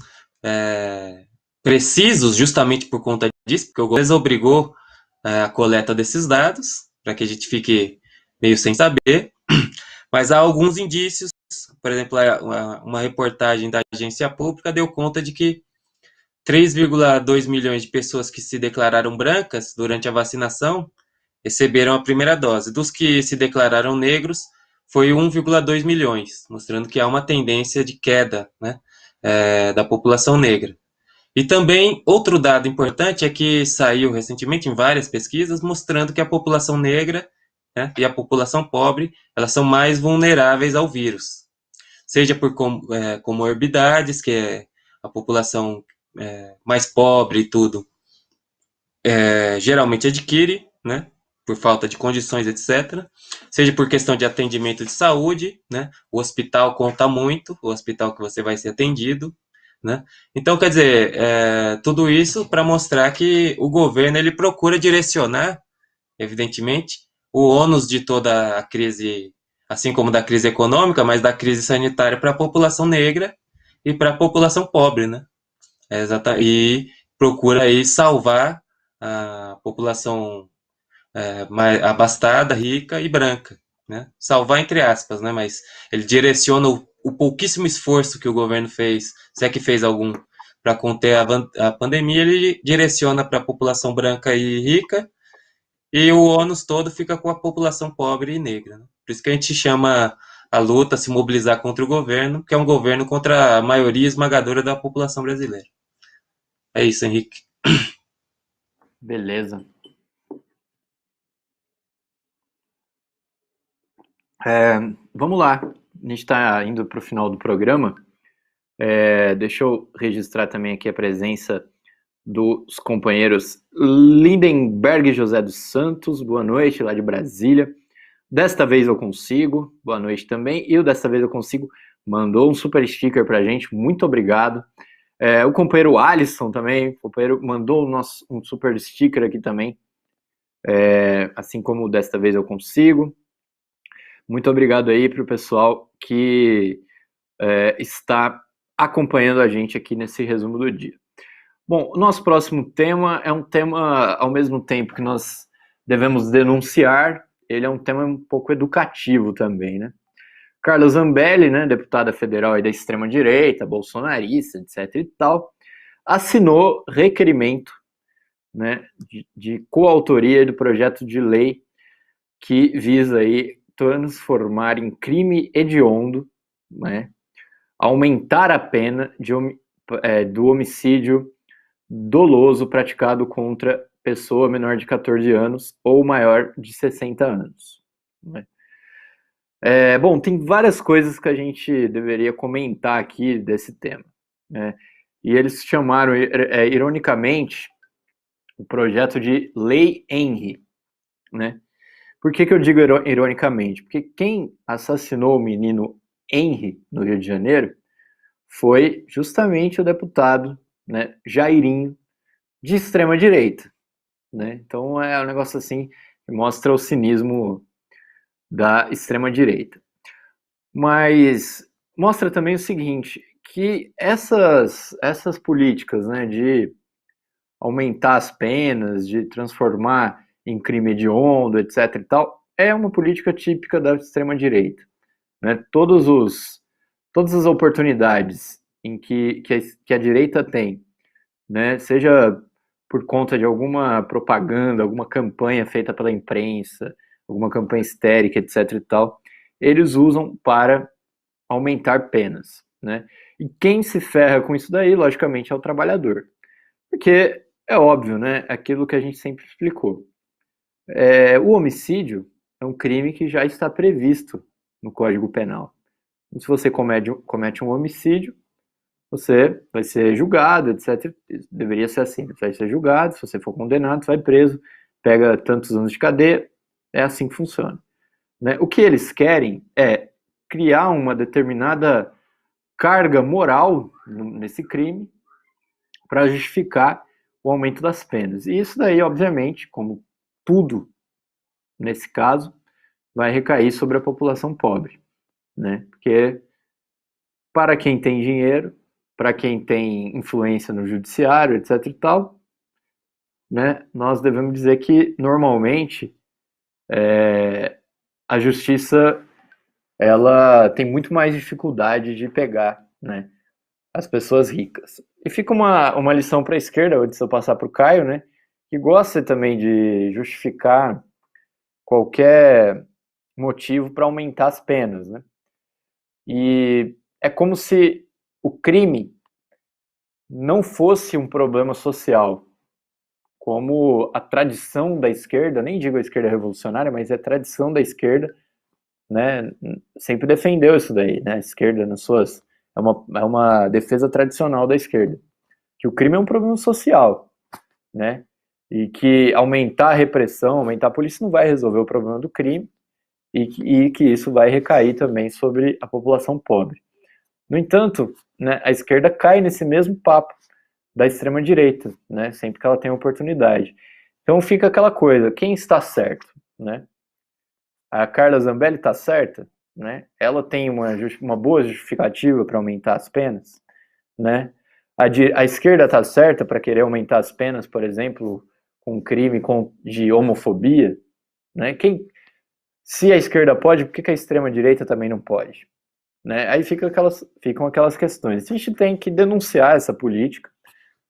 [SPEAKER 3] precisos, justamente por conta disso, porque o governo obrigou a coleta desses dados, para que a gente fique meio sem saber, mas há alguns indícios, por exemplo, uma reportagem da agência pública deu conta de que 3,2 milhões de pessoas que se declararam brancas durante a vacinação receberam a primeira dose. Dos que se declararam negros, foi 1,2 milhões, mostrando que há uma tendência de queda, né, da população negra. E também, outro dado importante é que saiu recentemente em várias pesquisas, mostrando que a população negra, né, e a população pobre, elas são mais vulneráveis ao vírus. Seja por comorbidades, que é a população mais pobre e tudo, geralmente adquire, né, por falta de condições, etc. Seja por questão de atendimento de saúde, né, o hospital conta muito, o hospital que você vai ser atendido, né? Então, quer dizer, tudo isso para mostrar que o governo ele procura direcionar, evidentemente, o ônus de toda a crise, assim como da crise econômica, mas da crise sanitária para a população negra e para a população pobre, né? E procura aí salvar a população mais abastada, rica e branca, né? Salvar entre aspas, né? Mas ele direciona o pouquíssimo esforço que o governo fez, se é que fez algum, para conter a pandemia, ele direciona para a população branca e rica, e o ônus todo fica com a população pobre e negra, né? Por isso que a gente chama a luta, se mobilizar contra o governo, que é um governo contra a maioria esmagadora da população brasileira. É isso, Henrique.
[SPEAKER 2] Beleza. Vamos lá. A gente está indo para o final do programa. Deixa eu registrar também aqui a presença dos companheiros Lindenberg José dos Santos. Boa noite, lá de Brasília. Desta vez eu consigo. Boa noite também. E o Desta Vez Eu Consigo mandou um super sticker para a gente. Muito obrigado. O companheiro Alisson também, o companheiro mandou um super sticker aqui também, assim como Desta Vez Eu Consigo. Muito obrigado aí para o pessoal que está acompanhando a gente aqui nesse resumo do dia. Bom, o nosso próximo tema é um tema, ao mesmo tempo que nós devemos denunciar, ele é um tema um pouco educativo também, né? Carla Zambelli, né, deputada federal aí da extrema-direita, bolsonarista, etc. e tal, assinou requerimento, né, de coautoria do projeto de lei que visa aí transformar em crime hediondo, né, aumentar a pena do homicídio doloso praticado contra pessoa menor de 14 anos ou maior de 60 anos. Né? Bom, tem várias coisas que a gente deveria comentar aqui desse tema. Né? E eles chamaram, ironicamente, o projeto de Lei Henry. Né? Por que eu digo ironicamente? Porque quem assassinou o menino Henry, no Rio de Janeiro, foi justamente o deputado, né, Jairinho, de extrema-direita. Né? Então é um negócio assim que mostra o cinismo da extrema-direita. Mas mostra também o seguinte, que essas políticas, né, de aumentar as penas, de transformar em crime hediondo, etc. e tal, é uma política típica da extrema-direita. Né? Todas as oportunidades em que a direita tem, né, seja por conta de alguma propaganda, alguma campanha feita pela imprensa, alguma campanha histérica, etc. e tal, eles usam para aumentar penas. Né? E quem se ferra com isso daí, logicamente, é o trabalhador. Porque é óbvio, né? Aquilo que a gente sempre explicou. O homicídio é um crime que já está previsto no Código Penal. E se você comete um homicídio, você vai ser julgado, etc. Deveria ser assim, você vai ser julgado, se você for condenado, você vai preso, pega tantos anos de cadeia, é assim que funciona. Né? O que eles querem é criar uma determinada carga moral nesse crime para justificar o aumento das penas. E isso daí, obviamente, como tudo nesse caso, vai recair sobre a população pobre, né? Porque para quem tem dinheiro, para quem tem influência no judiciário, etc e tal, né, nós devemos dizer que normalmente a justiça ela tem muito mais dificuldade de pegar, né, as pessoas ricas. E fica uma lição para a esquerda, antes de eu passar para o Caio, né, que gosta também de justificar qualquer motivo para aumentar as penas, né? E é como se o crime não fosse um problema social, como a tradição da esquerda, nem digo a esquerda revolucionária, mas é a tradição da esquerda, né, sempre defendeu isso daí, né, a esquerda nas suas, é uma defesa tradicional da esquerda, que o crime é um problema social, né, e que aumentar a repressão, aumentar a polícia não vai resolver o problema do crime, e que isso vai recair também sobre a população pobre. No entanto, né, a esquerda cai nesse mesmo papo da extrema-direita, né, sempre que ela tem oportunidade. Então fica aquela coisa, quem está certo? Né? A Carla Zambelli está certa? Né? Ela tem uma boa justificativa para aumentar as penas? Né? A esquerda está certa para querer aumentar as penas, por exemplo, com crime de homofobia? Né? Se a esquerda pode, por que a extrema-direita também não pode? Né? Aí ficam aquelas questões. A gente tem que denunciar essa política,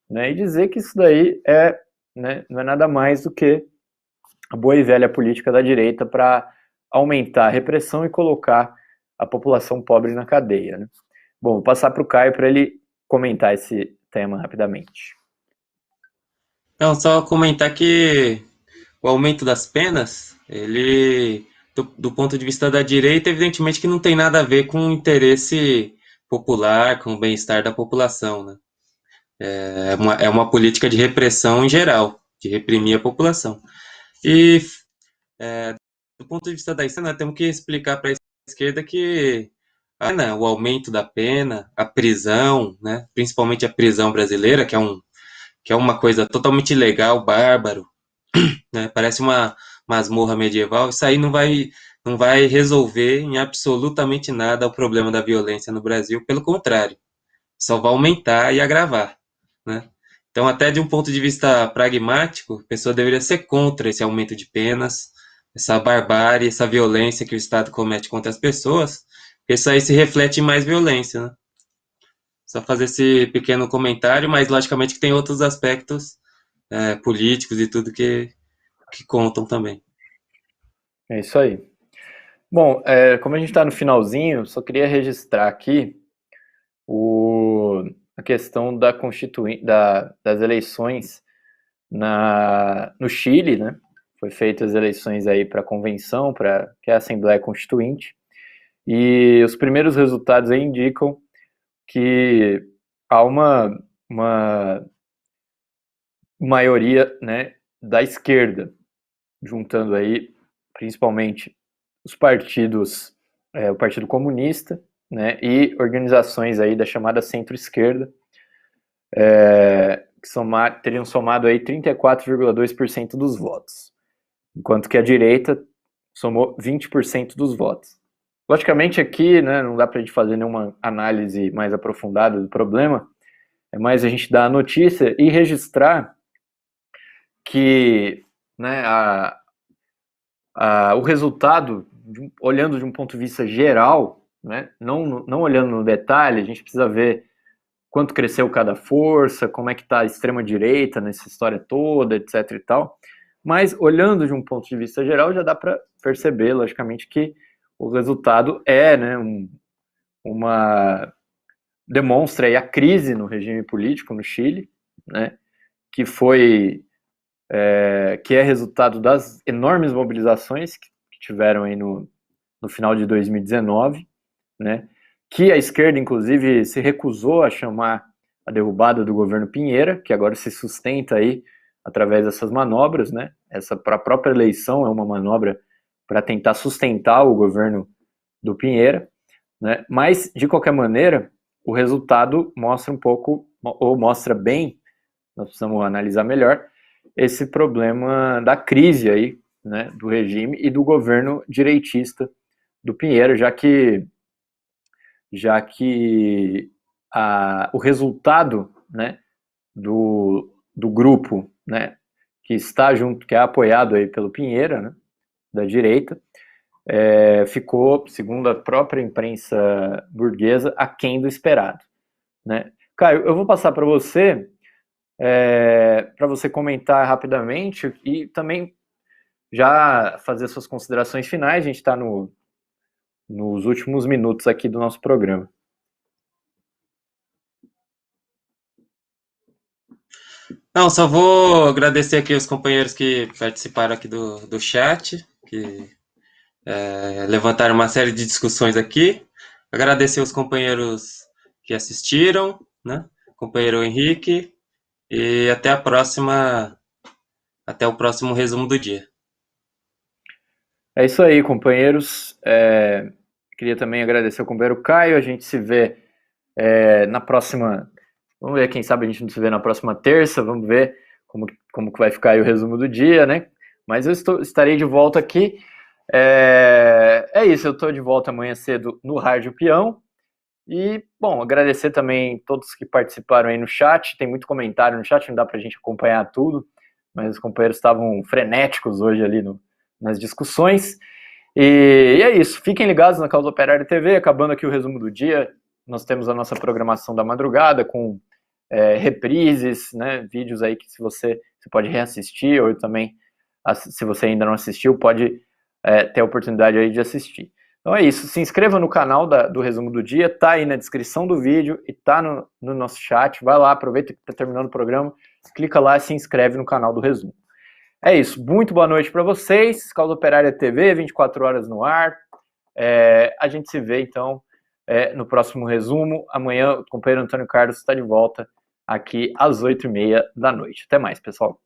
[SPEAKER 2] né, e dizer que isso daí né, não é nada mais do que a boa e velha política da direita para aumentar a repressão e colocar a população pobre na cadeia. Né? Bom, vou passar para o Caio para ele comentar esse tema rapidamente.
[SPEAKER 3] Então, só comentar que o aumento das penas, ele, do ponto de vista da direita, evidentemente que não tem nada a ver com o interesse popular, com o bem-estar da população, né? É uma política de repressão em geral, de reprimir a população. E do ponto de vista da esquerda, temos que explicar para a esquerda que o aumento da pena, a prisão, né, principalmente a prisão brasileira, que é uma coisa totalmente ilegal, bárbaro, né, parece uma masmorra medieval, isso aí não vai resolver em absolutamente nada o problema da violência no Brasil, pelo contrário, só vai aumentar e agravar, né? Então, até de um ponto de vista pragmático, a pessoa deveria ser contra esse aumento de penas, essa barbárie, essa violência que o Estado comete contra as pessoas, porque isso aí se reflete em mais violência, né? Só fazer esse pequeno comentário, mas logicamente que tem outros aspectos políticos e tudo que contam também.
[SPEAKER 2] É isso aí. Bom, como a gente está no finalzinho, só queria registrar aqui a questão das eleições no Chile, né? Foi feitas as eleições aí para a convenção, que é a Assembleia Constituinte, e os primeiros resultados aí indicam que há uma maioria, né, da esquerda, juntando aí principalmente os partidos, o Partido Comunista, né, e organizações aí da chamada centro-esquerda, que teriam somado aí 34,2% dos votos, enquanto que a direita somou 20% dos votos. Logicamente aqui, né, não dá para a gente fazer nenhuma análise mais aprofundada do problema, é mais a gente dar a notícia e registrar que, né, o resultado, olhando de um ponto de vista geral, né, não olhando no detalhe, a gente precisa ver quanto cresceu cada força, como é que está a extrema-direita nessa história toda, etc e tal. Mas, olhando de um ponto de vista geral, já dá para perceber, logicamente, que o resultado né, demonstra aí a crise no regime político no Chile, né, que é resultado das enormes mobilizações que tiveram aí no final de 2019, né, que a esquerda, inclusive, se recusou a chamar a derrubada do governo Piñera, que agora se sustenta aí através dessas manobras, né, a própria eleição é uma manobra para tentar sustentar o governo do Piñera, né? Mas, de qualquer maneira, o resultado mostra um pouco, ou mostra bem, nós precisamos analisar melhor, esse problema da crise aí, né, do regime e do governo direitista do Pinheiro, já que o resultado, né, do grupo, né, que está junto, que é apoiado aí pelo Pinheiro, né, da direita, ficou, segundo a própria imprensa burguesa, aquém do esperado, né? Caio, eu vou passar para você comentar rapidamente e também já fazer suas considerações finais. A gente está nos últimos minutos aqui do nosso programa.
[SPEAKER 3] Não, só vou agradecer aqui os companheiros que participaram aqui do chat, que levantaram uma série de discussões aqui. Agradecer os companheiros que assistiram, né? Companheiro Henrique, e até a próxima, até o próximo resumo do dia.
[SPEAKER 2] É isso aí, companheiros. Queria também agradecer ao companheiro Caio. A gente se vê na próxima. Vamos ver, quem sabe a gente não se vê na próxima terça. Vamos ver como que vai ficar aí o resumo do dia, né? Mas eu estarei de volta aqui. É isso, eu estou de volta amanhã cedo no Rádio Peão. E, bom, agradecer também todos que participaram aí no chat. Tem muito comentário no chat, não dá pra gente acompanhar tudo, mas os companheiros estavam frenéticos hoje ali nas discussões. E é isso, fiquem ligados na Causa Operária TV. Acabando aqui o resumo do dia, nós temos a nossa programação da madrugada com reprises, né, vídeos aí que você pode reassistir, ou também, se você ainda não assistiu, pode ter a oportunidade aí de assistir. Então é isso, se inscreva no canal do Resumo do Dia, tá aí na descrição do vídeo e tá no nosso chat. Vai lá, aproveita que tá terminando o programa, clica lá e se inscreve no canal do Resumo. É isso, muito boa noite para vocês. Causa Operária TV, 24 horas no ar. A gente se vê então no próximo resumo. Amanhã o companheiro Antônio Carlos está de volta aqui às 8h30 da noite. Até mais, pessoal.